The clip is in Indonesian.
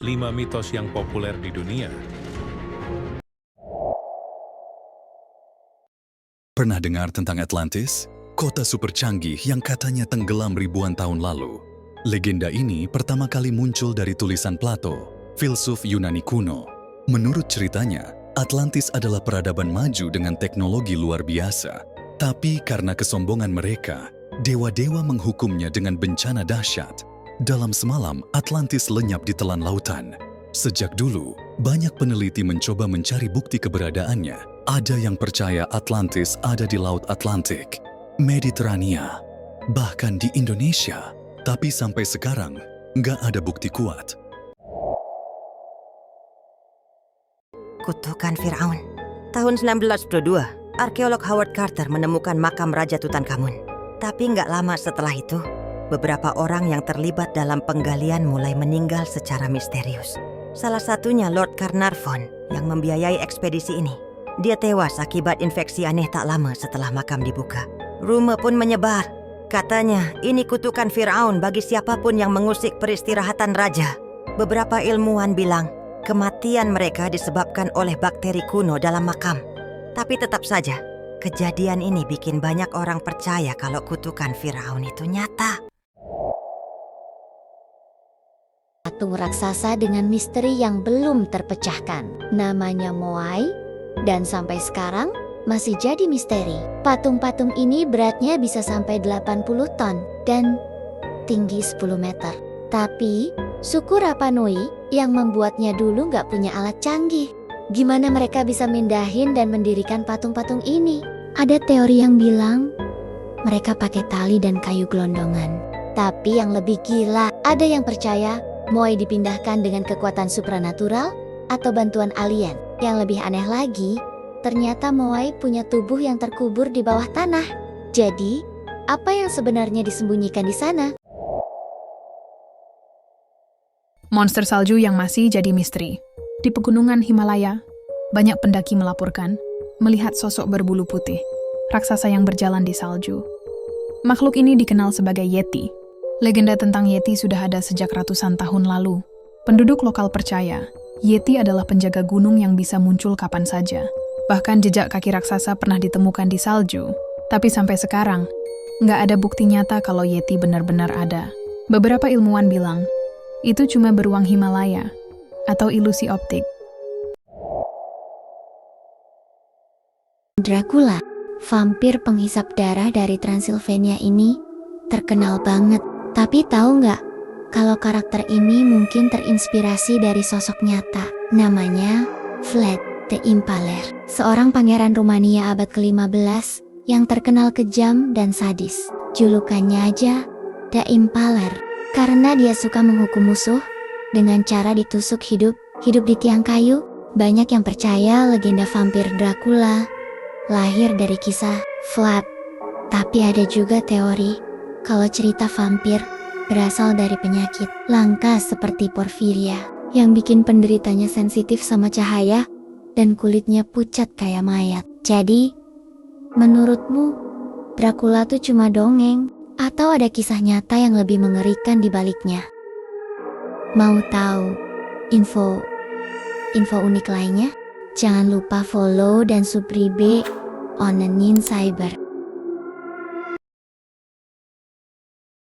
5 mitos yang populer di dunia. Pernah dengar tentang Atlantis? Kota super canggih yang katanya tenggelam ribuan tahun lalu. Legenda ini pertama kali muncul dari tulisan Plato, filsuf Yunani kuno. Menurut ceritanya, Atlantis adalah peradaban maju dengan teknologi luar biasa. Tapi karena kesombongan mereka, dewa-dewa menghukumnya dengan bencana dahsyat. Dalam semalam, Atlantis lenyap di telan lautan. Sejak dulu, banyak peneliti mencoba mencari bukti keberadaannya. Ada yang percaya Atlantis ada di Laut Atlantik, Mediterania, bahkan di Indonesia. Tapi sampai sekarang, nggak ada bukti kuat. Kutukan Firaun. Tahun 1922, arkeolog Howard Carter menemukan makam Raja Tutankhamun. Tapi nggak lama setelah itu, beberapa orang yang terlibat dalam penggalian mulai meninggal secara misterius. Salah satunya Lord Carnarvon yang membiayai ekspedisi ini. Dia tewas akibat infeksi aneh tak lama setelah makam dibuka. Rumor pun menyebar. Katanya, ini kutukan Firaun bagi siapapun yang mengusik peristirahatan raja. Beberapa ilmuwan bilang, kematian mereka disebabkan oleh bakteri kuno dalam makam. Tapi tetap saja, kejadian ini bikin banyak orang percaya kalau kutukan Firaun itu nyata. Patung raksasa dengan misteri yang belum terpecahkan. Namanya Moai. Dan sampai sekarang masih jadi misteri. Patung-patung ini beratnya bisa sampai 80 ton dan tinggi 10 meter. Tapi suku Rapa Nui yang membuatnya dulu nggak punya alat canggih. Gimana mereka bisa mindahin dan mendirikan patung-patung ini? Ada teori yang bilang mereka pakai tali dan kayu gelondongan. Tapi yang lebih gila, ada yang percaya Moai dipindahkan dengan kekuatan supranatural atau bantuan alien. Yang lebih aneh lagi, ternyata Moai punya tubuh yang terkubur di bawah tanah. Jadi, apa yang sebenarnya disembunyikan di sana? Monster salju yang masih jadi misteri. Di pegunungan Himalaya, banyak pendaki melaporkan melihat sosok berbulu putih, raksasa yang berjalan di salju. Makhluk ini dikenal sebagai Yeti. Legenda tentang Yeti sudah ada sejak ratusan tahun lalu. Penduduk lokal percaya Yeti adalah penjaga gunung yang bisa muncul kapan saja. Bahkan jejak kaki raksasa pernah ditemukan di salju. Tapi sampai sekarang, nggak ada bukti nyata kalau Yeti benar-benar ada. Beberapa ilmuwan bilang, itu cuma beruang Himalaya atau ilusi optik. Dracula, vampir penghisap darah dari Transilvania ini, terkenal banget. Tapi tahu nggak? Kalau karakter ini mungkin terinspirasi dari sosok nyata. Namanya Vlad the Impaler. Seorang pangeran Rumania abad ke-15 yang terkenal kejam dan sadis. Julukannya aja The Impaler. Karena dia suka menghukum musuh dengan cara ditusuk hidup di tiang kayu. Banyak yang percaya legenda vampir Dracula lahir dari kisah Vlad. Tapi ada juga teori kalau cerita vampir berasal dari penyakit langka seperti porfiria yang bikin penderitanya sensitif sama cahaya dan kulitnya pucat kayak mayat. Jadi, menurutmu Dracula tuh cuma dongeng atau ada kisah nyata yang lebih mengerikan di baliknya? Mau tahu info unik lainnya? Jangan lupa follow dan subscribe Onenin Cyber.